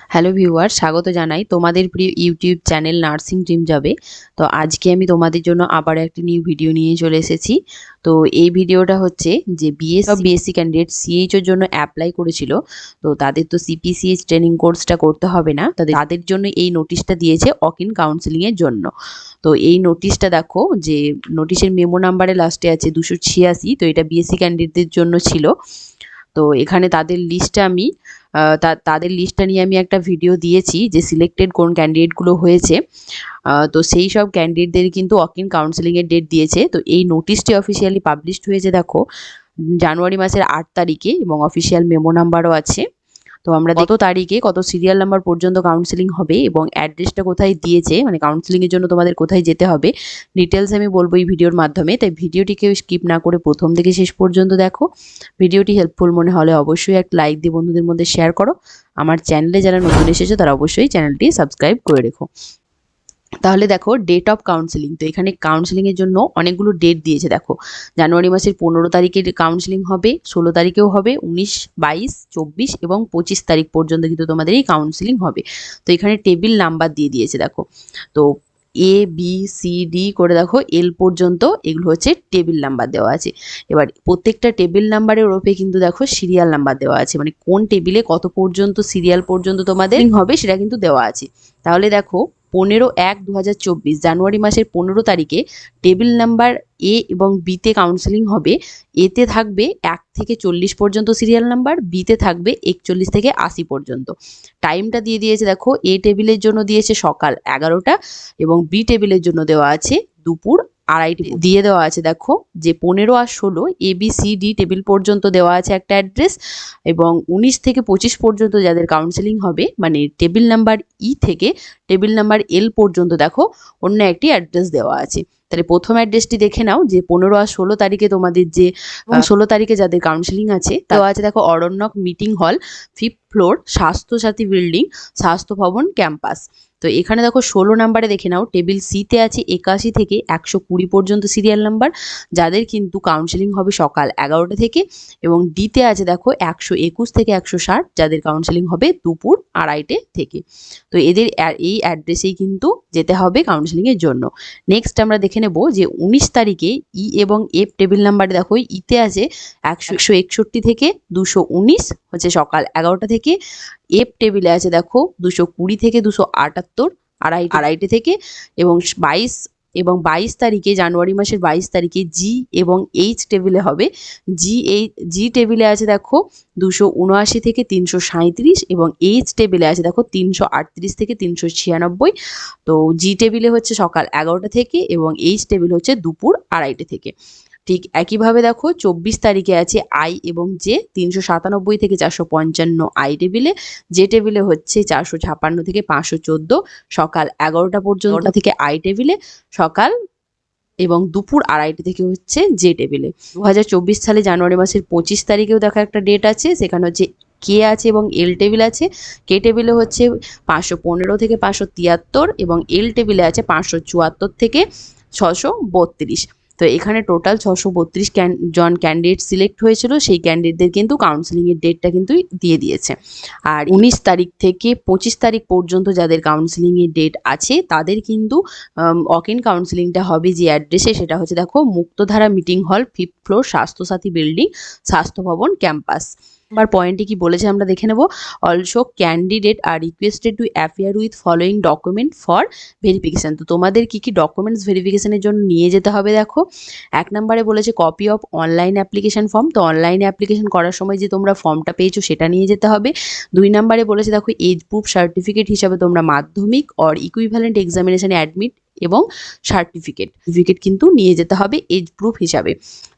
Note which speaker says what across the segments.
Speaker 1: Hello viewer, স্বাগত জানাই তোমাদের প্রিয় ইউটিউব চ্যানেল নার্সিং ড্রিম জবে। তো আজকে আমি তোমাদের জন্য আবার একটা নিউ ভিডিও নিয়ে চলে এসেছি। তো এই ভিডিওটা হচ্ছে যে বিএসসি ক্যান্ডিডেট সিএইচ এর জন্য অ্যাপ্লাই করেছিল। তো তাদের তো সিপিসিএইচ ট্রেনিং কোর্সটা করতে হবে না, তাদের জন্য এই নোটিশটা দিয়েছে ওয়াক ইন কাউন্সেলিং এর জন্য। তো এই নোটিশটা দেখো, যে নোটিশের মেমো নাম্বারে লাস্টে আছে 286। তো এটা বিএসসি ক্যান্ডিডেটদের জন্য ছিল। তো এখানে তাদের লিস্টটা আমি তাদের লিস্টটা নিয়ে আমি একটা ভিডিও দিয়েছি যে সিলেক্টেড কোন ক্যান্ডিডেটগুলো হয়েছে। তো সেই সব ক্যান্ডিডেটদের কিন্তু ওয়াক ইন কাউন্সেলিংয়ের ডেট দিয়েছে। তো এই নোটিশটি অফিসিয়ালি পাবলিশড হয়েছে দেখো জানুয়ারি মাসের 8 তারিখে, এবং অফিসিয়াল মেমো নাম্বারও আছে। তো আমরা কত তারিখে কত সিরিয়াল নাম্বার পর্যন্ত কাউন্সেলিং হবে এবং অ্যাড্রেসটা কোথায় দিয়েছে, মানে কাউন্সেলিংয়ের জন্য তোমাদের কোথায় যেতে হবে, ডিটেলস আমি বলবো এই ভিডিওর মাধ্যমে। তাই ভিডিওটিকে স্কিপ না করে প্রথম থেকে শেষ পর্যন্ত দেখো। ভিডিওটি হেল্পফুল মনে হলে অবশ্যই একটা লাইক দিয়ে বন্ধুদের মধ্যে শেয়ার করো। আমার চ্যানেলে যারা নতুন এসেছে তারা অবশ্যই চ্যানেলটি সাবস্ক্রাইব করে রেখো। তাহলে দেখো ডেট অফ কাউন্সেলিং। তো এখানে কাউন্সেলিংয়ের জন্য অনেকগুলো ডেট দিয়েছে দেখো। জানুয়ারি মাসের 15 তারিখে কাউন্সেলিং হবে, 16 তারিখেও হবে, 19, 22, 24 এবং 25 তারিখ পর্যন্ত কিন্তু তোমাদের এই কাউন্সেলিং হবে। তো এখানে টেবিল নাম্বার দিয়ে দিয়েছে দেখো। তো এ বি সি ডি করে দেখো এল পর্যন্ত এগুলো হচ্ছে টেবিল নাম্বার দেওয়া আছে। এবার প্রত্যেকটা টেবিল নাম্বারের ওপরে কিন্তু দেখো সিরিয়াল নাম্বার দেওয়া আছে, মানে কোন টেবিলে কত পর্যন্ত সিরিয়াল পর্যন্ত তোমাদের হবে সেটা কিন্তু দেওয়া আছে। তাহলে দেখো 15/1/2024 জানুয়ারি মাসের 15 তারিখে টেবিল নাম্বার এ এবং বিতে কাউন্সেলিং হবে। এতে থাকবে 1 থেকে 40 পর্যন্ত সিরিয়াল নাম্বার, বিতে থাকবে 41 থেকে 80 পর্যন্ত। টাইমটা দিয়ে দিয়েছে দেখো, এ টেবিলের জন্য দিয়েছে সকাল 11টা এবং বি টেবিলের জন্য দেওয়া আছে দুপুর 2:30 দিয়ে দেওয়া আছে দেখো যে 15 আর 16 ABCD টেবিল পর্যন্ত দেওয়া আছে একটা অ্যাড্রেস, এবং 19 থেকে 25 পর্যন্ত যাদের কাউন্সেলিং হবে মানে টেবিল নাম্বার ই থেকে টেবিল নাম্বার এল পর্যন্ত দেখো অন্য একটি অ্যাড্রেস দেওয়া আছে। তাহলে প্রথম অ্যাড্রেসটি দেখে নাও যে 15 আর 16 তারিখে তোমাদের যে 16 তারিখে যাদের কাউন্সেলিং আছে দেওয়া আছে দেখো অরণ্যক মিটিং হল, 5th ফ্লোর, স্বাস্থ্যসাথী বিল্ডিং, স্বাস্থ্য ভবন ক্যাম্পাস। তো এখানে দেখো 16 নাম্বারে দেখে নাও টেবিল সিতে আছে 81 থেকে 120 পর্যন্ত সিরিয়াল নাম্বার, যাদের কিন্তু কাউন্সেলিং হবে সকাল 11টা থেকে, এবং ডিতে আছে দেখো 121 থেকে 160, যাদের কাউন্সেলিং হবে দুপুর 2:30 থেকে। তো এদের এই অ্যাড্রেসেই কিন্তু যেতে হবে কাউন্সেলিংয়ের জন্য। নেক্সট আমরা দেখে নেব যে 19 তারিখে ই এবং এফ টেবিল নাম্বারে দেখো ইতে আছে 161 থেকে 219 হচ্ছে সকাল 11টা থেকে, এফ টেবিলে আছে দেখো 220 থেকে 278 2:30 থেকে, এবং 22 তারিখে জানুয়ারি মাসের 22 তারিখে জি এবং এইচ টেবিলে হবে। জি টেবিলে আছে দেখো 279 থেকে 337, এবং এইচ টেবিলে আছে দেখো 338 থেকে 396। তো জি টেবিলে হচ্ছে সকাল 11টা থেকে এবং এইচ টেবিল হচ্ছে দুপুর 2:30 থেকে। ঠিক একইভাবে দেখো 24 তারিখে আছে আই এবং জে 397 থেকে 455 আই টেবিলে, জে টেবিলে হচ্ছে 456 থেকে 514 সকাল 11টা পর্যন্ত থেকে আই টেবিলে, সকাল এবং দুপুর 2:30 থেকে হচ্ছে জে টেবিলে। 2024 সালে জানুয়ারি মাসের 25 তারিখেও দেখা একটা ডেট আছে, সেখানে হচ্ছে কে আছে এবং এল টেবিল আছে। কে টেবিলে হচ্ছে 515 থেকে 573, এবং এল টেবিলে আছে 574 থেকে 632। তো এখানে টোটাল 632 জন ক্যান্ডিডেট সিলেক্ট হয়েছিল, সেই ক্যান্ডিডেটদের কিন্তু কাউন্সেলিংয়ের ডেটটা কিন্তু দিয়ে দিয়েছে। আর 19 তারিখ থেকে 25 তারিখ পর্যন্ত যাদের কাউন্সেলিংয়ের ডেট আছে তাদের কিন্তু ওয়াক ইন কাউন্সেলিংটা হবে যে অ্যাড্রেসে, সেটা হচ্ছে দেখো মুক্তধারা মিটিং হল, 5th ফ্লোর, স্বাস্থ্যসাথী বিল্ডিং, স্বাস্থ্য ভবন ক্যাম্পাস। নাম্বার পয়েন্টে কি বলেছে আমরা দেখে নেব। Also candidate are requested to appear with following document for verification. তো তোমাদের কি কি ডকুমেন্টস ভেরিফিকেশনের জন্য নিয়ে যেতে হবে দেখো। 1 নম্বরে বলেছে copy of online application form. তো অনলাইনে অ্যাপ্লিকেশন করার সময় যে তোমরা ফর্মটা পেয়েছো সেটা নিয়ে যেতে হবে। 2 নম্বরে বলেছে দেখো এজ প্রুফ সার্টিফিকেট হিসাবে তোমরা মাধ্যমিক অর ইকুইভ্যালেন্ট এক্সামিনেশনে অ্যাডমিট এবং সার্টিফিকেট কিন্তু নিয়ে যেতে হবে এজ প্রুফ হিসাবে।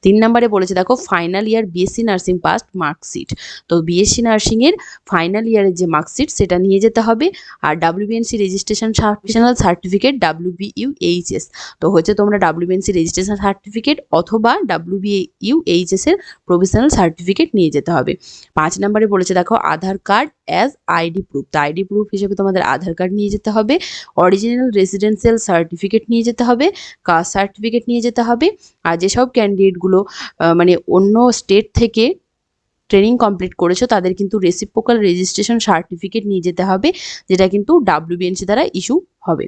Speaker 1: 3 নম্বরে বলেছে দেখো final year BSc nursing pass marksheet. তো বিএসসি নার্সিংয়ের ফাইনাল ইয়ারের যে মার্কশিট সেটা নিয়ে যেতে হবে। আর WBNC রেজিস্ট্রেশন সার্টিফিকেট WBUHS। তো হচ্ছে তোমরা WBNC রেজিস্ট্রেশন সার্টিফিকেট অথবা WBUHS এর প্রভিশনাল সার্টিফিকেট নিয়ে যেতে হবে। 5 নম্বরে বলেছে দেখো আধার কার্ড অ্যাজ আইডি প্রুফ। তো আইডি প্রুফ হিসেবে তোমাদের আধার কার্ড নিয়ে যেতে হবে, অরিজিনাল রেসিডেন্সিয়াল সার্টিফিকেট নিয়ে যেতে হবে, কাস্ট সার্টিফিকেট নিয়ে যেতে হবে। আর যেসব ক্যান্ডিডেটগুলো মানে অন্য স্টেট থেকে ট্রেনিং কমপ্লিট করেছো তাদের কিন্তু রেসিপ্রোকাল রেজিস্ট্রেশন সার্টিফিকেট নিয়ে যেতে হবে, যেটা কিন্তু WBNC দ্বারা ইস্যু হবে।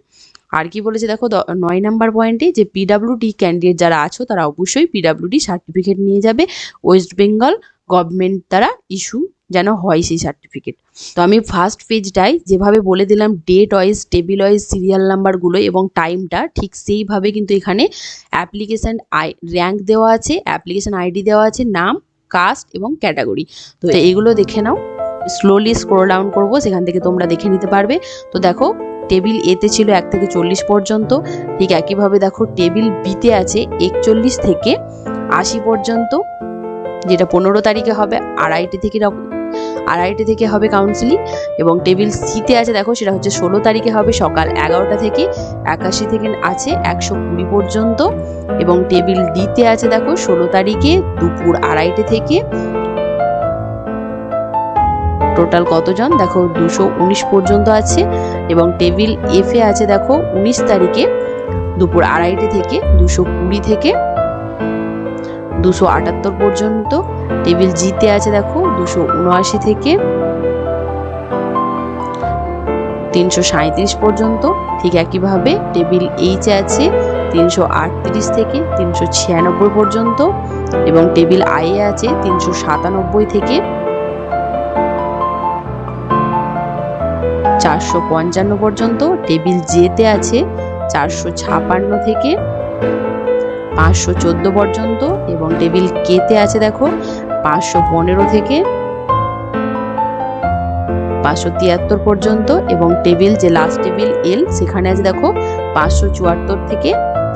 Speaker 1: আর কি বলেছে দেখো 9 নাম্বার পয়েন্টে, যে PWD ক্যান্ডিডেট যারা আছো তারা অবশ্যই PWD সার্টিফিকেট নিয়ে যাবে, ওয়েস্ট বেঙ্গল গভর্নমেন্ট দ্বারা ইস্যু যেন হয় সেই সার্টিফিকেট। তো আমি ফার্স্ট পেজটায় যেভাবে বলে দিলাম date wise, table wise, serial নাম্বারগুলো এবং টাইমটা, ঠিক সেইভাবে কিন্তু এখানে অ্যাপ্লিকেশান র্যাঙ্ক দেওয়া আছে, অ্যাপ্লিকেশান আইডি দেওয়া আছে, নাম, কাস্ট এবং ক্যাটাগরি। তো এইগুলো দেখে নাও। স্লোলি স্ক্রল ডাউন করবো, সেখান থেকে তোমরা দেখে নিতে পারবে। তো দেখো টেবিল এতে ছিল 1 থেকে 40 পর্যন্ত, ঠিক একইভাবে দেখো টেবিল বিতে আছে 41 থেকে 80 পর্যন্ত, যেটা 15 তারিখে হবে, আড়াইটে থেকে হবে কাউন্সিলিং। এবং টেবিল সিতে আছে দেখো সেটা হচ্ছে 16 তারিখে হবে সকাল 11টা থেকে 81 থেকে আছে 120 পর্যন্ত। এবং টেবিল ডিতে আছে দেখো 16 তারিখে দুপুর 2:30 থেকে, টোটাল কতজন দেখো 219 পর্যন্ত আছে। এবং টেবিল এফে আছে দেখো 19 তারিখে দুপুর 2:30 থেকে 220 থেকে 278 পর্যন্ত। টেবিল জিতে আছে দেখো 279 থেকে 337 পর্যন্ত। ঠিক একইভাবে টেবিল এইচে আছে 338 থেকে 396 পর্যন্ত। এবং টেবিল আইয়ে আছে 397 থেকে 455 পর্যন্ত। টেবিল জেতে আছে 456 থেকে 514 পর্যন্ত। এবং টেবিল কেতে আছে দেখো 515 থেকে 573 পর্যন্ত। এবং টেবিল যে লাস্ট টেবিল এল সেখানে আছে দেখো 574 থেকে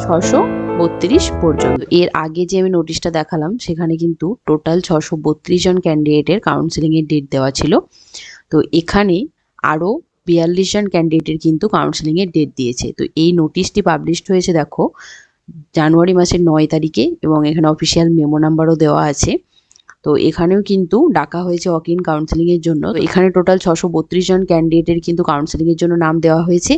Speaker 1: 632 পর্যন্ত। এর আগে যে আমি নোটিশটা দেখালাম সেখানে কিন্তু টোটাল 632 জন ক্যান্ডিডেটের কাউন্সিলিং এর ডেট দেওয়া ছিল। তো এখানে আরো 42 জন ক্যান্ডিডেটের কিন্তু কাউন্সিলিং এর ডেট দিয়েছে। তো এই নোটিশটি পাবলিশড হয়েছে দেখো জানুয়ারি মাসের 9 তারিখে, এবং এখানে অফিসিয়াল মেমো নাম্বারও দেওয়া আছে। তো এখানেও কিন্তু ডাকা হয়েছে ওয়াক ইন কাউন্সিলিং এর জন্য। তো এখানে টোটাল 632 জন ক্যান্ডিডেটের কিন্তু কাউন্সিলিং এর জন্য নাম দেওয়া হয়েছে।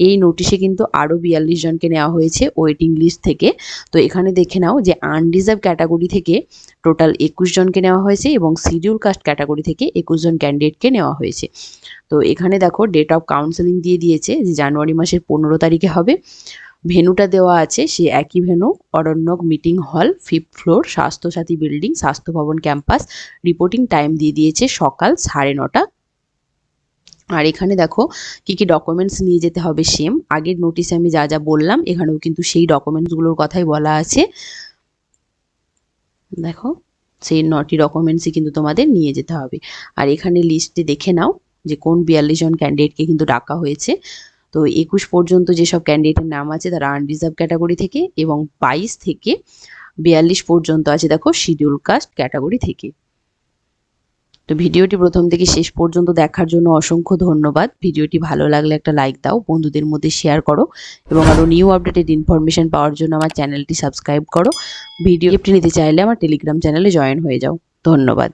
Speaker 1: এই নোটিশে কিন্তু আরো 42 জনকে নেওয়া হয়েছে ওয়েটিং লিস্ট থেকে। তো এখানে দেখে নাও যে আনরিজার্ভ ক্যাটাগরি থেকে টোটাল 21 জনকে নেওয়া হয়েছে, এবং শিডিউল কাস্ট ক্যাটাগরি থেকে 21 জন ক্যান্ডিডেটকে নেওয়া হয়েছে। তো এখানে দেখো ডেট অফ কাউন্সিলিং দিয়ে দিয়েছে যে জানুয়ারি মাসের 15 তারিখে হবে। ভেনুটা দেওয়া আছে সে একই ভেনু, অরণ্যক মিটিং হল, 5th ফ্লোর, স্বাস্থ্যসাথী বিল্ডিং, স্বাস্থ্য ভবন ক্যাম্পাস। রিপোর্টিং টাইম দিয়ে দিয়েছে সকাল 9:30। আর এখানে দেখো কি কি ডকুমেন্টস নিয়ে যেতে হবে, সেম আগের নোটিশে আমি যা যা বললাম এখানেও কিন্তু সেই ডকুমেন্টসগুলোর কথাই বলা আছে। দেখো সেই 9টি ডকুমেন্টসই কিন্তু তোমাদের নিয়ে যেতে হবে। আর এখানে লিস্টে দেখে নাও যে কোন 42 জন ক্যান্ডিডেটকে কিন্তু ডাকা হয়েছে। তো 21 পর্যন্ত যেসব ক্যান্ডিডেটের নাম আছে তারা আনরিজার্ভ ক্যাটাগরি থেকে, এবং 22 থেকে 42 পর্যন্ত আছে দেখো শিডিউল কাস্ট ক্যাটাগরি থেকে। তো ভিডিওটি প্রথম থেকে শেষ পর্যন্ত দেখার জন্য অসংখ্য ধন্যবাদ। ভিডিওটি ভালো লাগলে একটা লাইক দাও, বন্ধুদের মধ্যে শেয়ার করো, এবং আরও নিউ আপডেটেড ইনফরমেশন পাওয়ার জন্য আমার চ্যানেলটি সাবস্ক্রাইব করো। ভিডিওটি নিতে চাইলে আমার টেলিগ্রাম চ্যানেলে জয়েন হয়ে যাও। ধন্যবাদ।